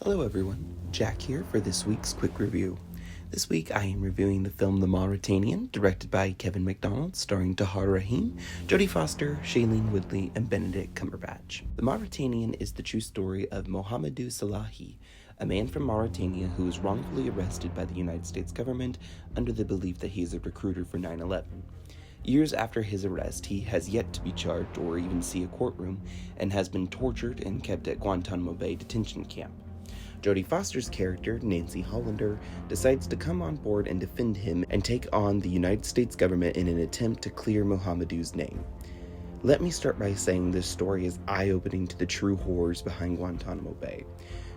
Hello everyone, Jack here for this week's quick review. This week I am reviewing the film The Mauritanian, directed by Kevin Macdonald, starring Tahar Rahim, Jodie Foster, Shailene, Woodley, and Benedict Cumberbatch. The Mauritanian is the true story of Mohamedou Salahi, a man from Mauritania who was wrongfully arrested by the United States government under the belief that he is a recruiter for 9/11. Years after his arrest, he has yet to be charged or even see a courtroom, and has been tortured and kept at Guantanamo Bay detention camp. Jodie Foster's character, Nancy Hollander, decides to come on board and defend him and take on the United States government in an attempt to clear Mohamedou's name. Let me start by saying this story is eye-opening to the true horrors behind Guantanamo Bay.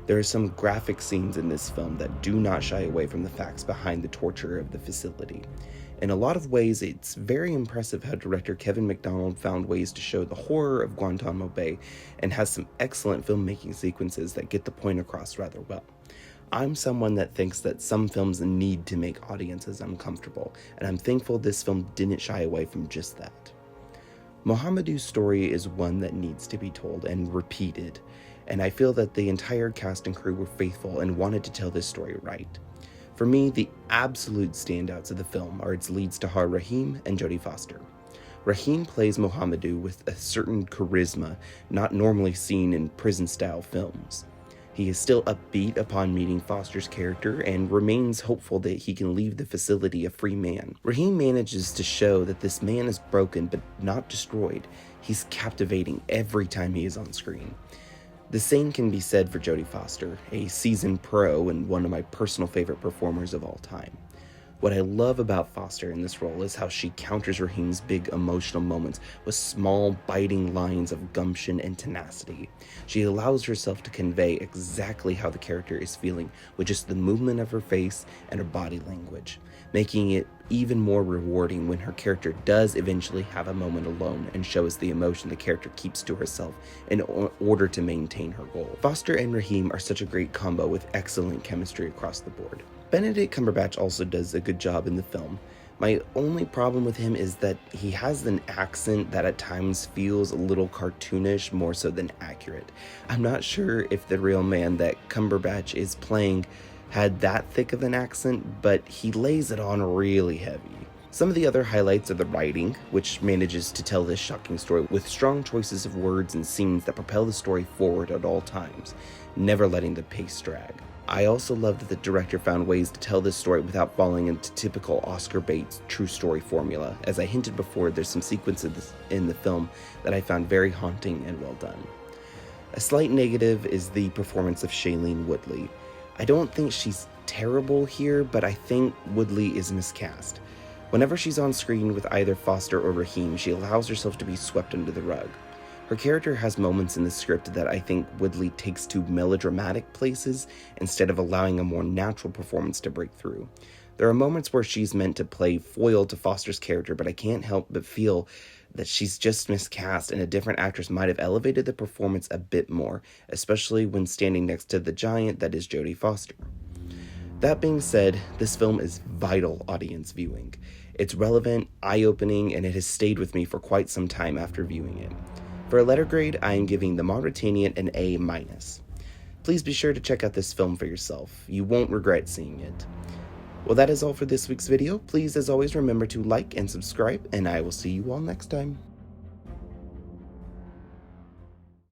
There are some graphic scenes in this film that do not shy away from the facts behind the torture of the facility. In a lot of ways, it's very impressive how director Kevin Macdonald found ways to show the horror of Guantanamo Bay and has some excellent filmmaking sequences that get the point across rather well. I'm someone that thinks that some films need to make audiences uncomfortable, and I'm thankful this film didn't shy away from just that. Mohamedou's story is one that needs to be told and repeated, and I feel that the entire cast and crew were faithful and wanted to tell this story right. For me, the absolute standouts of the film are its leads Tahar Rahim and Jodie Foster. Rahim plays Mohamedou with a certain charisma not normally seen in prison-style films. He is still upbeat upon meeting Foster's character and remains hopeful that he can leave the facility a free man. Rahim manages to show that this man is broken but not destroyed. He's captivating every time he is on screen. The same can be said for Jodie Foster, a seasoned pro and one of my personal favorite performers of all time. What I love about Foster in this role is how she counters Rahim's big emotional moments with small, biting lines of gumption and tenacity. She allows herself to convey exactly how the character is feeling with just the movement of her face and her body language, making it even more rewarding when her character does eventually have a moment alone and shows the emotion the character keeps to herself in order to maintain her goal. Foster and Rahim are such a great combo with excellent chemistry across the board. Benedict Cumberbatch also does a good job in the film. My only problem with him is that he has an accent that at times feels a little cartoonish more so than accurate. I'm not sure if the real man that Cumberbatch is playing had that thick of an accent, but he lays it on really heavy. Some of the other highlights are the writing, which manages to tell this shocking story with strong choices of words and scenes that propel the story forward at all times, never letting the pace drag. I also love that the director found ways to tell this story without falling into typical Oscar Bates true story formula. As I hinted before, there's some sequences in the film that I found very haunting and well done. A slight negative is the performance of Shailene Woodley. I don't think she's terrible here, but I think Woodley is miscast. Whenever she's on screen with either Foster or Rahim, she allows herself to be swept under the rug. Her character has moments in the script that I think Woodley takes to melodramatic places instead of allowing a more natural performance to break through. There are moments where she's meant to play foil to Foster's character, but I can't help but feel that she's just miscast and a different actress might have elevated the performance a bit more, especially when standing next to the giant that is Jodie Foster. That being said, this film is vital audience viewing. It's relevant, eye-opening, and it has stayed with me for quite some time after viewing it. For a letter grade, I am giving The Mauritanian an A-. Please be sure to check out this film for yourself. You won't regret seeing it. Well, that is all for this week's video. Please, as always, remember to like and subscribe, and I will see you all next time.